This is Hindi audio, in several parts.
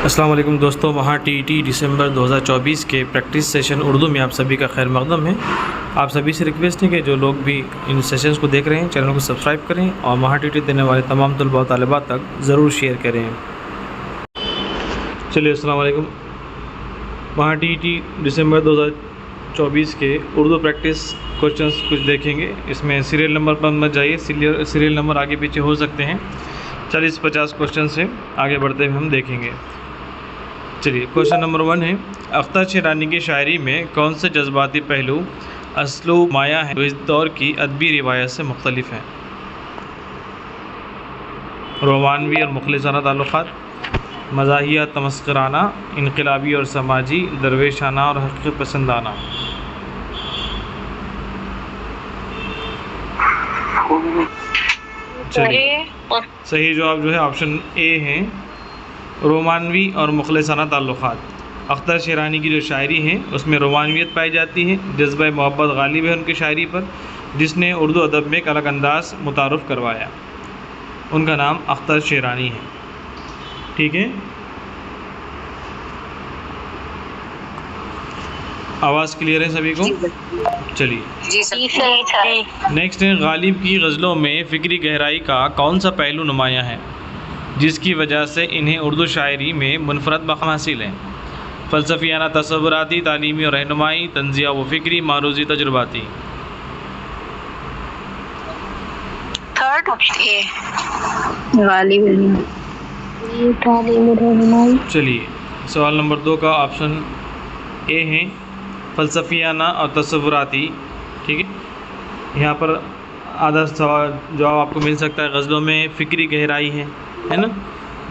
अस्सलाम वालेकुम दोस्तों, वहाँ टीईटी दिसंबर 2024 के प्रैक्टिस सेशन उर्दू में आप सभी का खैर मक़दम है। आप सभी से रिक्वेस्ट है कि जो लोग भी इन सेशंस को देख रहे हैं चैनल को सब्सक्राइब करें और वहाँ टीईटी देने वाले तमाम तलबा और तालिबात तक ज़रूर शेयर करें। चलिए, अस्सलाम वालेकुम। वहाँ टीईटी दिसंबर 2024 के उर्दू प्रैक्टिस क्वेश्चंस कुछ देखेंगे। इसमें सीरियल नंबर पर मत जाइए, सीरियल नंबर आगे पीछे हो सकते हैं। 40-50 क्वेश्चन से आगे बढ़ते हुए हम देखेंगे। चलिए, क्वेश्चन नंबर 1 है, अख्तर शिरानी की शायरी में कौन से जज्बाती पहलू असलूब माया है जो इस दौर की अदबी रिवायत से मुख्तलिफ हैं? रोमानवी और मुखलिसाना ताल्लुक़ात, मज़ाहिया तमस्कराना, इनकलाबी और समाजी, दरवेशाना और हक़ीक़त पसंदाना। चलिए, सही जवाब जो है ऑप्शन ए है, रोमानवी और मुखलिसाना ताल्लुक़ात। अख्तर शिरानी की जो शायरी है उसमें रोमानवियत पाई जाती है, जज्बा मोहब्बत गालिब है उनकी शायरी पर, जिसने उर्दू अदब में एक अलग अंदाज मुतारुफ़ करवाया। उनका नाम अख्तर शिरानी है। ठीक है, आवाज़ क्लियर है सभी को? चलिए, नेक्स्ट है, गालिब की गज़लों में फ़िक्री गहराई का कौन सा पहलू नुमायाँ है जिसकी वजह से इन्हें उर्दू शायरी में मुनफरद मक़ाम हासिल है? फ़लसफ़ियाना तसव्वुराती, तालीमी और रहनुमाई, तंज़िया व फ़िक्री, मारूज़ी तजुर्बाती। चलिए, सवाल नंबर 2 का ऑप्शन ए है, फ़लसफ़ियाना और तसव्वुराती। ठीक है, यहाँ पर आधा सवाल जवाब आपको मिल सकता है। गज़लों में फ़िक्री गहराई है ना?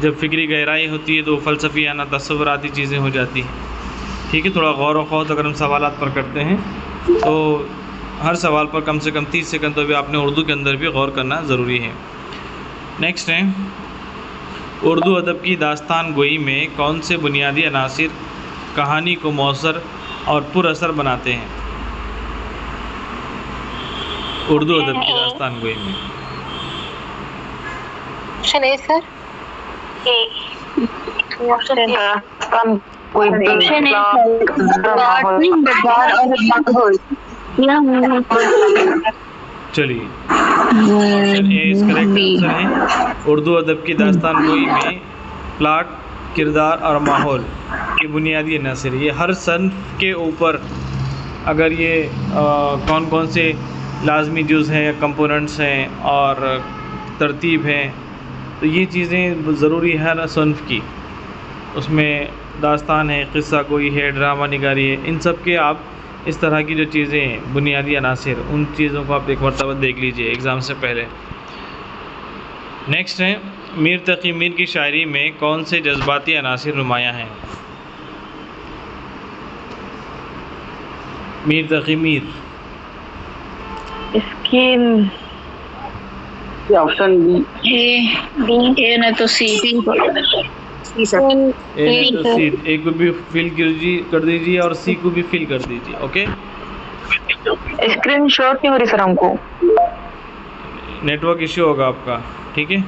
जब फ़िक्री गहराई होती है तो फ़लसफ़ियाना तसव्वुराती चीज़ें हो जाती हैं। ठीक है, थोड़ा गौर व खौज़ अगर हम सवालात पर करते हैं तो हर सवाल पर कम से कम 30 सेकंड तो भी आपने उर्दू के अंदर भी गौर करना ज़रूरी है। नेक्स्ट है, उर्दू अदब की दास्तान गोई में कौन से बुनियादी अनासिर कहानी को मौसर और पुरअसर बनाते हैं? उर्दू अदब की दास्तान गोई में सर चलिए, ऑप्शन ए इस करेक्ट आंसर है। उर्दू अदब की दास्तान गोई में प्लाट, किरदार और माहौल के बुनियादी अनासिर, ये हर सन्फ़ के ऊपर अगर ये कौन कौन से लाजमी जुज़ हैं या कंपोनेंट्स हैं और तरतीब हैं, तो ये चीज़ें ज़रूरी है हर सन्फ़ की। उसमें दास्तान है, क़िस्सा कोई है, ड्रामा निगारी है, इन सब के आप इस तरह की जो चीज़ें हैं बुनियादी अनासिर, उन चीज़ों को आप एक मरतबा देख लीजिए एग्ज़ाम से पहले। नेक्स्ट है, मीर तक़ी मीर की शायरी में कौन से जज्बाती अनासिर नुमायाँ हैं? मीर तक़ी मीर, इसकी ऑप्शन बी ए न तो सी ए को भी फिल कर दीजिए और सी को भी फिल कर दीजिए। ओके, स्क्रीनशॉट नहीं हो रही सर हमको, नेटवर्क इश्यू होगा आपका। ठीक है,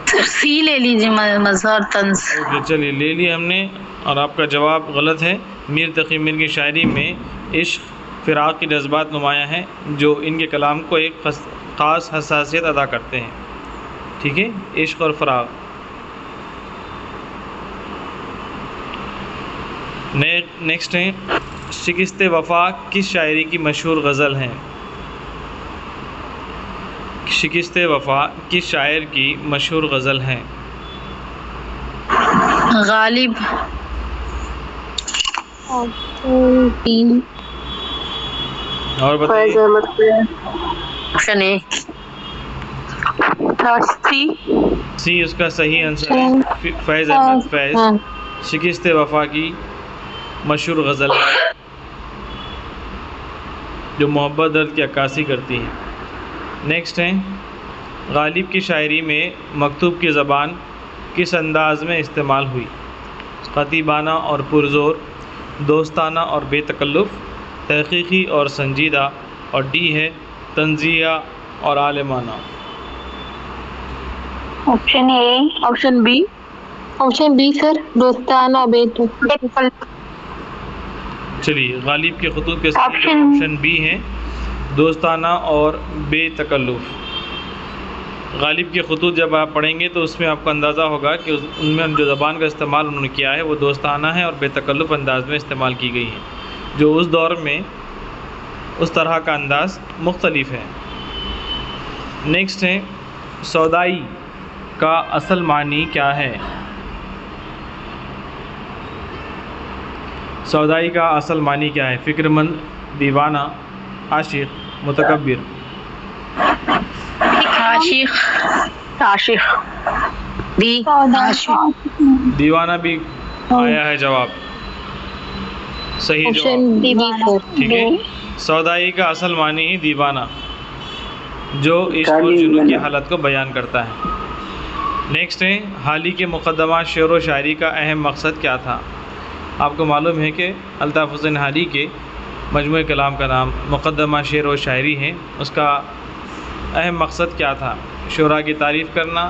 सी ले लीजिए, मज़हर तंज। ओके, चलिए ले लिया हमने और आपका जवाब गलत है। मीर तक़ी मीर की शायरी में इश्क, फ़िराक़ के जज्बात नुमायाँ हैं जो इनके कलाम को एक ख़ास हसासियत अदा करते हैं। ठीक है, इश्क और फ़िराक़। नेक्स्ट है, शिकस्त वफ़ा किस शायरी की मशहूर गज़ल है? शिकस्त वफ़ा किस शायर की मशहूर गज़ल है? गालिब। और बताइए। ऑप्शन ए सी उसका सही आंसर है। फैज़ अहमद फैज़ शिकस्त वफ़ा की मशहूर गज़ल है जो मोहब्बत दर्द की अक्कासी करती है। नेक्स्ट है, गालिब की शायरी में मकतूब की ज़बान किस अंदाज़ में इस्तेमाल हुई? ख़तीबाना और पुरज़ोर, दोस्ताना और बेतकल्लुफ़, तहक़ीक़ी और संजीदा, और डी है तंज़िया और आलिमाना। Option A, option B. Option B sir, दोस्ताना बेट। चलिए, गालिब के खतूत के सही ऑप्शन बी है, दोस्ताना और बेतकल्लुफ़। गालिब के खतूत जब आप पढ़ेंगे तो उसमें आपको अंदाज़ा होगा कि उनमें जो ज़बान का इस्तेमाल उन्होंने किया है वो दोस्ताना है और बेतकल्लुफ़ अंदाज में इस्तेमाल की गई है, जो उस दौर में उस तरह का अंदाज़ मुख्तलिफ है। नेक्स्ट है, सौदाई का असल मानी क्या है? सौदाई का असल मानी क्या है? फ़िक्रमंद, दीवाना, आशिक, मुतकब्बिर। आशिक बी। दीवाना भी आया है जवाब, सही ऑप्शन जवाब, बी सर। ठीक है। सौदाई का असल मानी ही दीवाना, जो इश्क और जुनून की हालत को बयान करता है। नेक्स्ट है, हाली के मुक़द्दमा शेर व शायरी का अहम मकसद क्या था? आपको मालूम है कि अल्ताफ़ हुसैन हाली के मजमूए कलाम का नाम मुक़द्दमा शेर व शायरी है। उसका अहम मकसद क्या था? शुरा की तारीफ़ करना,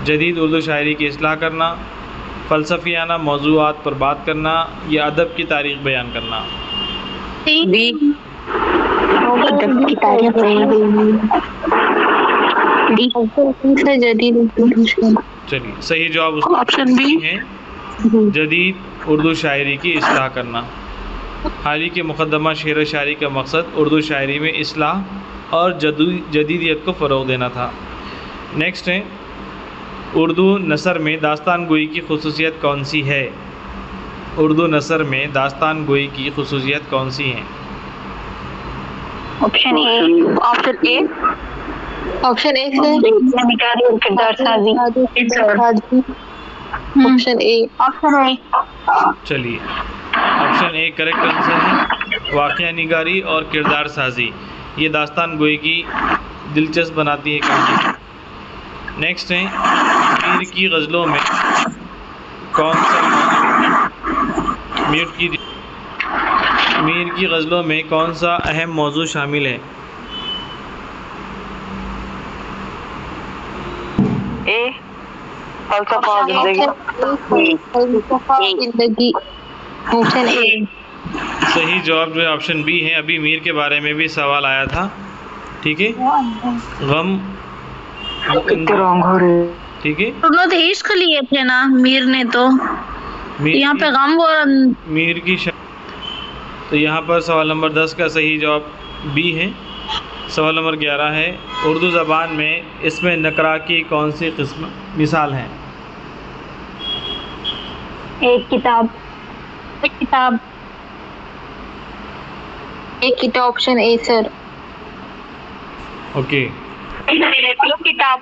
जदीद उर्दू शायरी की इस्लाह करना, फ़लसफ़ियाना मौज़ूआत पर बात करना या अदब की तारीख़ बयान करना। बी। अदब की तारीफ जदीद। चलिए, सही जवाब उसका ऑप्शन बी है, जदीद उर्दू शायरी की इस्लाह करना। हाली के मुक़द्दमा शेर व शायरी का मकसद उर्दू शायरी में इस्लाह और जदीदियत को फ़रोग़ देना था। नेक्स्ट है, उर्दू नसर में दास्तान गोई की खुसूसियत कौन सी है? उर्दू नसर में दास्तान गोई की खुसूसियत कौन सी है? Option A. Option A sir, किरदार साजी। Option A. चलिए, ऑप्शन ए करेक्ट आंसर है, वाक़या निगारी और किरदार साजी ये दास्तान गोई की दिलचस्प बनाती है कहानी। नेक्स्ट है, मीर की गज़लों में कौन सा मीर की गज़लों में कौन सा अहम मौजू शामिल है? ए। फ़लसफ़ा ज़िंदगी। Option A. सही जवाब जो है ऑप्शन बी है। अभी मीर के बारे में भी सवाल आया था, ठीक है। गम, ठीक है। उन्होंने तो इश्क लिए थे ना मीर ने, तो यहाँ पे गम और मीर की तो यहाँ पर सवाल नंबर 10 का सही जवाब बी है। सवाल नंबर 11 है, उर्दू ज़बान में इसमें नकरा की कौन सी किस्म मिसाल है? एक किताब। Option A sir. ओके, किताब।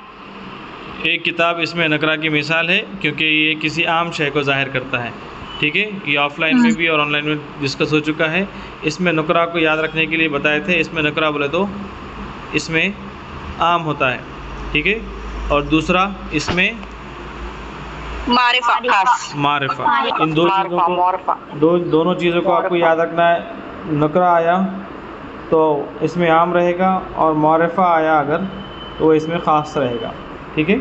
एक किताब इसमें नकरा की मिसाल है क्योंकि ये किसी आम शय को ज़ाहिर करता है, ठीक है। ये ऑफलाइन में भी और ऑनलाइन में डिस्कस हो चुका है। इसमें नुकरा को याद रखने के लिए बताए थे, इसमें नुकरा बोले तो इसमें आम होता है, ठीक है। और दूसरा इसमें मारिफा। इन दो चीज़ों को दोनों चीज़ों को आपको याद रखना है। नुकरा आया तो इसमें आम रहेगा और मारिफा आया अगर तो इसमें ख़ास रहेगा, ठीक है।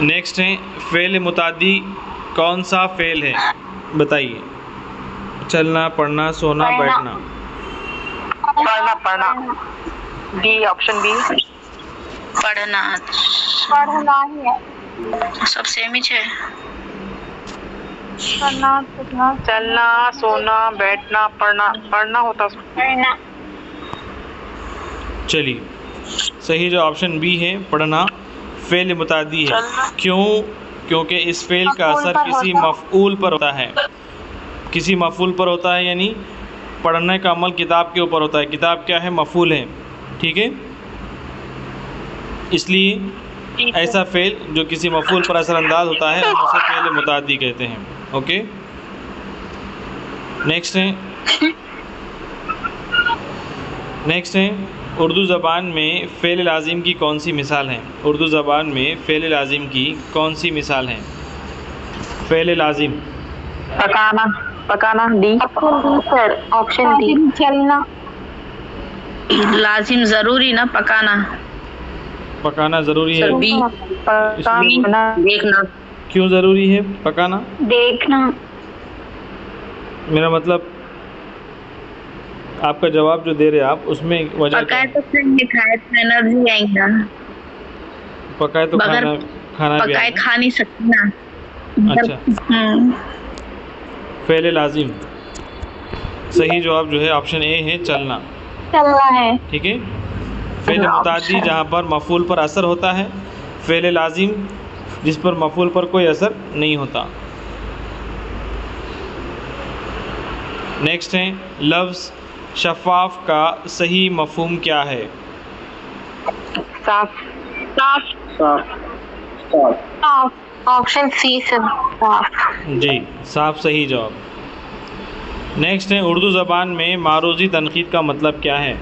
नेक्स्ट है, फ़ेल मुतादी कौन सा फ़ेल है? बताइए। चलना, पढ़ना, सोना, बैठना। पढ़ना। बी। Option B. पढ़ना ही है। सब सेम ही है। चलना, सोना, बैठना, पढ़ना होता है। चलिए, सही जो ऑप्शन बी है, पढ़ना फ़ेल मुतादी है। क्यों? क्योंकि इस फ़ेल का असर किसी मफ़ऊल पर होता है। किसी मफ़ऊल पर होता है, यानी पढ़ने का अमल किताब के ऊपर होता है। किताब क्या है? मफ़ऊल है, ठीक है। इसलिए ऐसा फ़ेल जो किसी मफ़ऊल पर असरअंदाज होता है हम उसे फ़ेल मुतादी कहते हैं। ओके, नेक्स्ट है उर्दू ज़बान में फ़ेल लाज़िम की कौन सी मिसाल है? उर्दू ज़बान में फ़ेल लाज़िम की कौन सी मिसाल है? फ़ेल लाज़िम। पकाना डी। Sir option D. चलना। लाजिम जरूरी ना पकाना। पकाना ज़रूरी है। बी पकाना देखना। क्यों ज़रूरी है पकाना? देखना। मेरा मतलब आपका जवाब जो दे रहे हैं आप उसमें वजह क्या पकाए है? तो फिर खाए तो एनर्जी आएगी ना। पकाए तो बगैर खाना भी पकाए आएगा। खा नहीं सकती ना। अच्छा, फ़ेल लाजिम। सही जवाब जो है ऑप्शन ए है, चलना। चलना है। ठीक है। फ़ेल मुताद्दी जहाँ पर मफ़ूल पर असर होता है, फ़ेल लाजिम जिस पर मफ़ूल पर कोई असर नहीं होता। नेक्स्ट है लफ्ज़ शफ़ाफ़ का सही मफ़हूम क्या है? साफ ऑप्शन सी साफ। जी, साफ सही जवाब। नेक्स्ट है उर्दू ज़बान में मारूज़ी तनक़ीद का मतलब क्या है?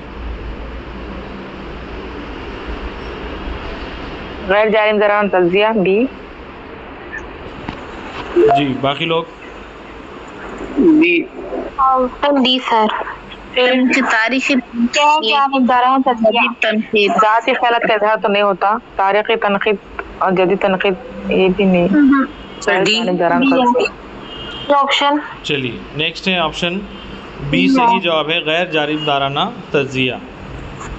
गैर जारिम ज़रान तज़िया बी। जी, बाकी लोग? Option D sir. फिल्म की तारीखी तनकीद। ज़ाती ख़यालात का इज़हार तो नहीं होता, तारीख़ी तनक़ीद और जदीद तनक़ीद ये भी नहीं। गैर जारिम ज़रान तज़िया ऑप्शन। चलिए नेक्स्ट है ऑप्शन बी सही जवाब है, गैर जानिबदाराना तज़िया।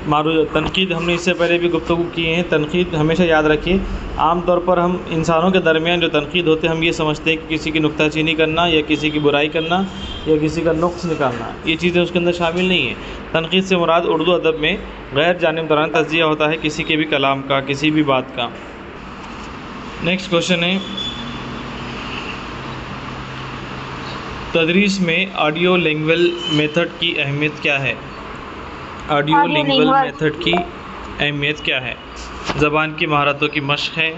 मारू तनकीद हमने इससे पहले भी गुफ्तगू किए हैं। तनकीद हमेशा याद रखिए, आम तौर पर हम इंसानों के दरमियान जो तनकीद होते हैं हम ये समझते हैं कि किसी की नुक्ताचीनी करना या किसी की बुराई करना या किसी का नुक्स निकालना, ये चीज़ें उसके अंदर शामिल नहीं है। तनकीद से मुराद उर्दू अदब में गैर जानिबदाराना तज़िया होता है किसी के भी कलाम का, किसी भी बात का। नेक्स्ट क्वेश्चन है तदरीस में ऑडियो लिंगुअल मेथड की अहमियत क्या है? ऑडियो लिंगुअल मेथड की अहमियत क्या है? ज़बान की महारतों की मशक़ है,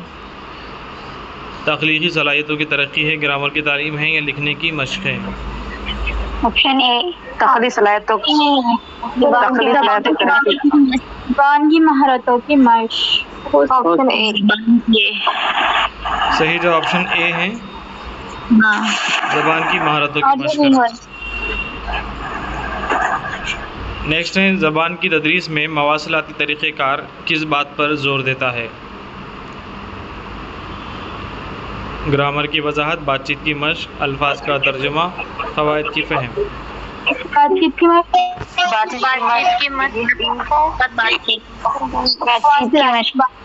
तख्लीक़ी सलाहियतों की तरक्की है, ग्रामर की तालीम है या लिखने की मशक़ है? ऑप्शन ए तख्लीक़ी सलाहियतों ज़बान की महारतों की मशक़। Option A. सही जो ऑप्शन ए है, हाँ। ज़बान की महारतों की मशक़। नेक्स्ट है ज़बान की तदरीस में मवासलाती तरीक़ेकार किस बात पर ज़ोर देता है? ग्रामर की वजाहत, बातचीत की मशक़, अल्फाज का तर्जुमा, क़वाइद की फ़हम।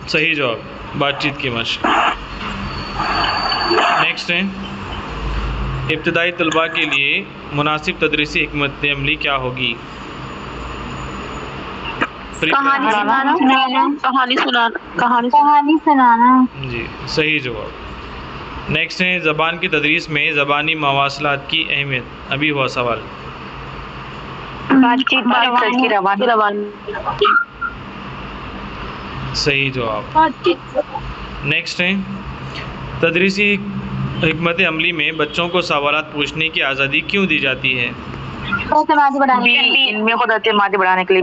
सही जवाब बातचीत की मशक़। नेक्स्ट है इब्तिदाई तलबा के लिए मुनासिब तदरीसी हिकमत अमली क्या होगी? कहानी सुनाना। जी, सही जवाब। नेक्स्ट है ज़बान की तदरीस में ज़बानी मवासलात की अहमियत, अभी हुआ सवाल। सही जवाब। नेक्स्ट है तदरीसी हिकमत अमली में बच्चों को सवालात पूछने की आज़ादी क्यों दी जाती है? इनमें खुद एतमादी बढ़ाने के लिए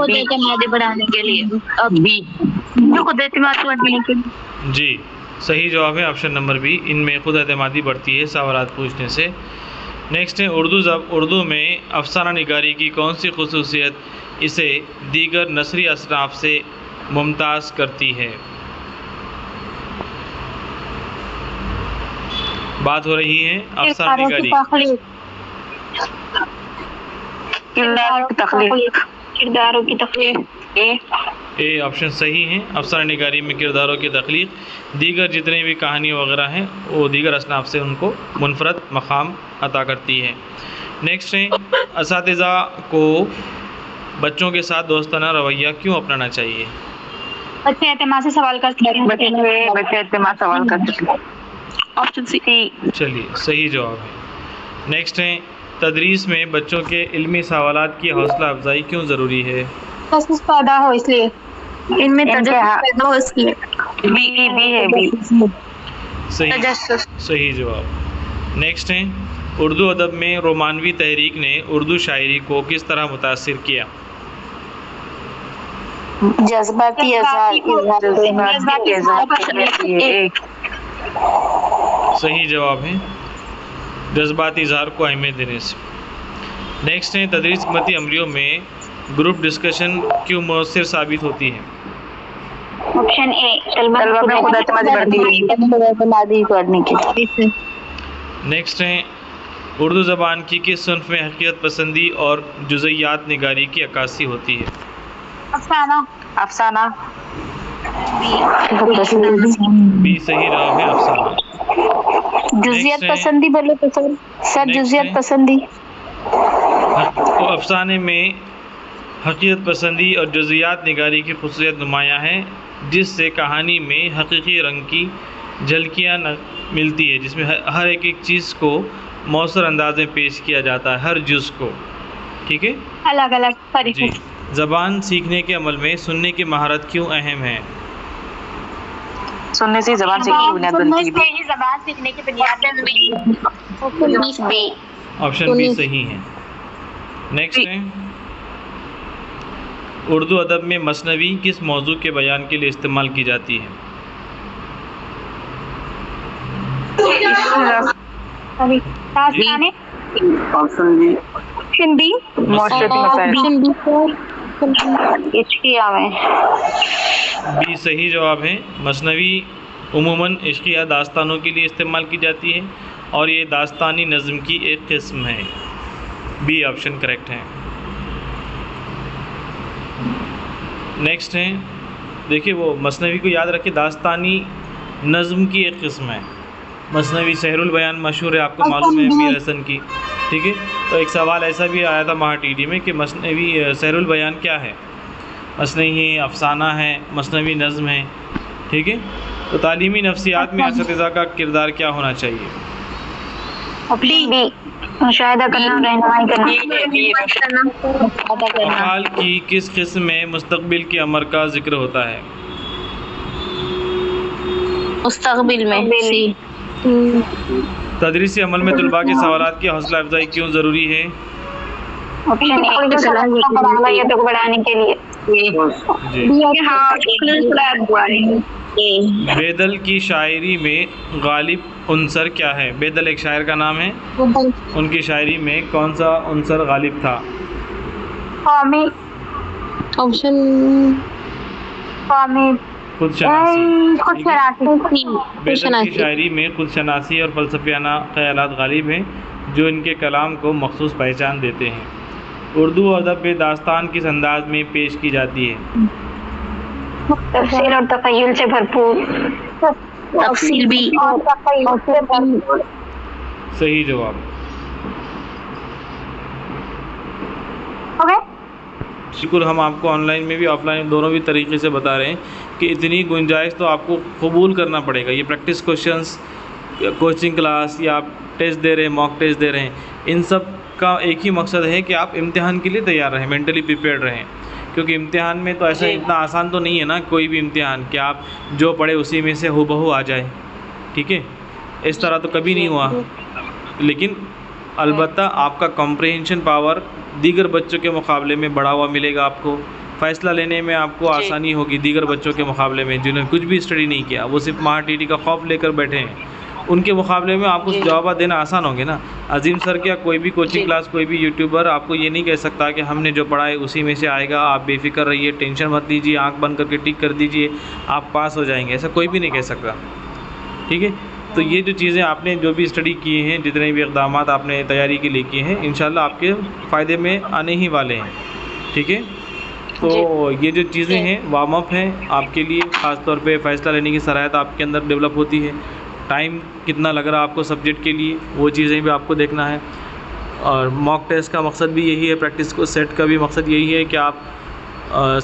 जी, सही जवाब है ऑप्शन नंबर बी, इनमें खुद एतमादी बढ़ती है सवालात पूछने से। नेक्स्ट है उर्दू में अफसाना निगारी की कौन सी खुसूसियत इसे दीगर नसरी असनाफ से मुमताज़ करती है? बात हो रही है अफसाना निगारी। किरदारों की तख्लीक। ए ऑप्शन सही है, अफसाना निगारी में किरदारों की तख्लीक दीगर जितने भी कहानी वगैरह हैं वो दीगर असनाफ से उनको मुनफरद मकाम अता करती है। नेक्स्ट है असातिज़ा को बच्चों के साथ दोस्ताना रवैया क्यों अपनाना चाहिए? बच्चे एतमाद से सवाल कर सकते हैं। बच्चे एतमाद सवाल कर सकते हैं। Option C. चलिए सही जवाब है। नेक्स्ट है तदरीस में बच्चों के इल्मी सवालात की हौसला अफजाई क्यों ज़रूरी है? तजस्सुस पैदा हो इसलिए, इनमें तजस्सुस पैदा हो इसलिए। सही जवाब। नेक्स्ट है उर्दू अदब में रोमानवी तहरीक ने उर्दू शायरी को किस तरह मुतासिर किया? जज्बाती सही जवाब है, जज्बाती इज़हार को अहमियत देने से। नेक्स्ट है तदरीस हिकमती अमलियों में ग्रुप डिस्कशन क्यों मौसर साबित होती है? ऑप्शन ए, तलबा में खुद एतमादी बढ़ने की। नेक्स्ट है, उर्दू ज़बान की किस सिन्फ में हकीकत पसंदी और जुज़इयात निगारी की अक्कासी होती है? अफसाना। अफसाना। बी सही जवाब है, अफसाना। जुज़ियत पसंदी बोले तो सर Next जुज़ियत है। पसंदी। तो अफसाने में हकीकत पसंदी और जुज़इयात निगारी की खुसूसियत नुमायाँ है, जिससे कहानी में हकीकी रंग की झलकियाँ मिलती है, जिसमें हर एक चीज़ को मौसर अंदाज में पेश किया जाता है, हर जुज़ को। ठीक है, अलग अलग जी। तरीके। ज़बान सीखने के अमल में सुनने की महारत क्यों अहम है? सुनने से ज़बान सीखने की बुनियाद बनती है। ज़बान सीखने की बुनियाद बनती है। ऑप्शन बी सही है। नेक्स्ट है, उर्दू अदब में मसनवी किस मौजू के बयान के लिए इस्तेमाल की जाती है? ऑप्शन बी हिंदी माशरती मसाइल। इश्किया में बी सही जवाब है। मसनवी उमूमन इश्किया दास्तानों के लिए इस्तेमाल की जाती है और ये दास्तानी नज़म की एक किस्म है। बी ऑप्शन करेक्ट है। नेक्स्ट है, देखिए वो मसनवी को याद रखिए, दास्तानी नज़म की एक किस्म है। मसनवी सहरुल बयान मशहूर है, आपको मालूम है, मीर हसन की। ठीक है, तो एक सवाल ऐसा भी आया था महा टीडी में कि मसनवी सहरुल बयान क्या है? मसनवी अफसाना है, मसनवी नज़म है। ठीक है, तो तालीमी नफ्सियात में असतिज़ा का किरदार क्या होना चाहिए? मुशाहिदा करना, रहनुमाई करना। अफ़आल की किस किस्म में मुस्तक़बिल के अमर का जिक्र होता है? मुस्तक़बिल में सी। तदरीसी अमल में तलबा के सवालात की हौसला अफजाई क्यों ज़रूरी है? ऑप्शन ए, को बढ़ाने के लिए। जी। बेदल की शायरी में गालिब उनसर क्या है? बेदल एक शायर का नाम है, उनकी शायरी में कौन सा उनसर गालिब था? ऑप्शन खुद शनासी। खुद बेदल की शायरी में खुद शनासी और फ़लसफ़ियाना ख़यालात गालिब हैं, जो इनके कलाम को मख़सूस पहचान देते हैं। उर्दू अदब में दास्तान किस अंदाज में पेश की जाती है? तफसील और तख़य्युल से भरपूर। तफसील भी। सही जवाब। शुक्र, हम आपको ऑनलाइन में भी ऑफलाइन दोनों भी तरीके से बता रहे हैं कि इतनी गुंजाइश तो आपको कबूल करना पड़ेगा। ये प्रैक्टिस क्वेश्चंस, कोचिंग क्लास या आप टेस्ट दे रहे हैं, मॉक टेस्ट दे रहे हैं, इन सब का एक ही मकसद है कि आप इम्तिहान के लिए तैयार रहें, मेंटली प्रिपेयर्ड रहें। क्योंकि इम्तिहान में तो ऐसा इतना आसान तो नहीं है ना कोई भी इम्तिहान कि आप जो पढ़े उसी में से हूबहू आ जाए। ठीक है, इस तरह तो कभी नहीं हुआ, लेकिन अलबत्ता आपका कॉम्प्रिहेंशन पावर दीगर बच्चों के मुकाबले में बढ़ा हुआ मिलेगा। आपको फ़ैसला लेने में आपको आसानी होगी दीगर बच्चों के मुकाबले में जिन्होंने कुछ भी स्टडी नहीं किया, वो सिर्फ महा टीटी का खौफ लेकर बैठे हैं। उनके मुकाबले में आपको जवाब देना आसान होंगे ना। अजीम सर क्या कोई भी कोचिंग क्लास, कोई भी यूट्यूबर आपको ये नहीं कह सकता कि हमने जो पढ़ा है उसी में से आएगा, आप बेफिक्र रहिए, टेंशन मत लीजिए, आंख बंद करके टिक कर दीजिए, आप पास हो जाएंगे, ऐसा कोई भी नहीं कह सकता। ठीक है, तो ये जो चीज़ें आपने जो भी स्टडी किए हैं, जितने भी इक़दाम आपने तैयारी के लिए किए हैं, इंशाल्लाह आपके फ़ायदे में आने ही वाले हैं। ठीक है, तो ये जो चीज़ें हैं वार्म अप हैं आपके लिए, ख़ास तौर पे फ़ैसला लेने की सलाहियत आपके अंदर डेवलप होती है। टाइम कितना लग रहा है आपको सब्जेक्ट के लिए, वो चीज़ें भी आपको देखना है। और मॉक टेस्ट का मकसद भी यही है, प्रैक्टिस को सेट का भी मकसद यही है कि आप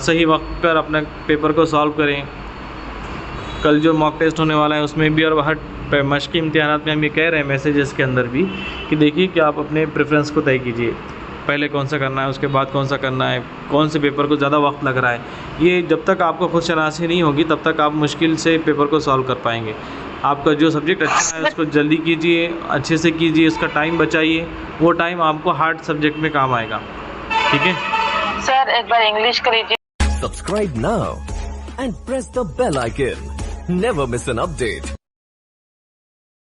सही वक्त पर अपने पेपर को सॉल्व करें। कल जो मॉक टेस्ट होने वाला है उसमें भी और हर मश्की इम्तिहानात में हम ये कह रहे हैं मैसेजेस के अंदर भी कि देखिए कि आप अपने प्रेफरेंस को तय कीजिए, पहले कौन सा करना है, उसके बाद कौन सा करना है, कौन से पेपर को ज़्यादा वक्त लग रहा है। ये जब तक आपको खुद शनासी नहीं होगी तब तक आप मुश्किल से पेपर को सॉल्व कर पाएंगे। आपका जो सब्जेक्ट अच्छा है उसको जल्दी कीजिए, अच्छे से कीजिए, उसका टाइम बचाइए, वो टाइम आपको हार्ड सब्जेक्ट में काम आएगा। ठीक है सर, एक बार इंग्लिश कर लीजिए। Subscribe now and press the bell icon. Never miss an update.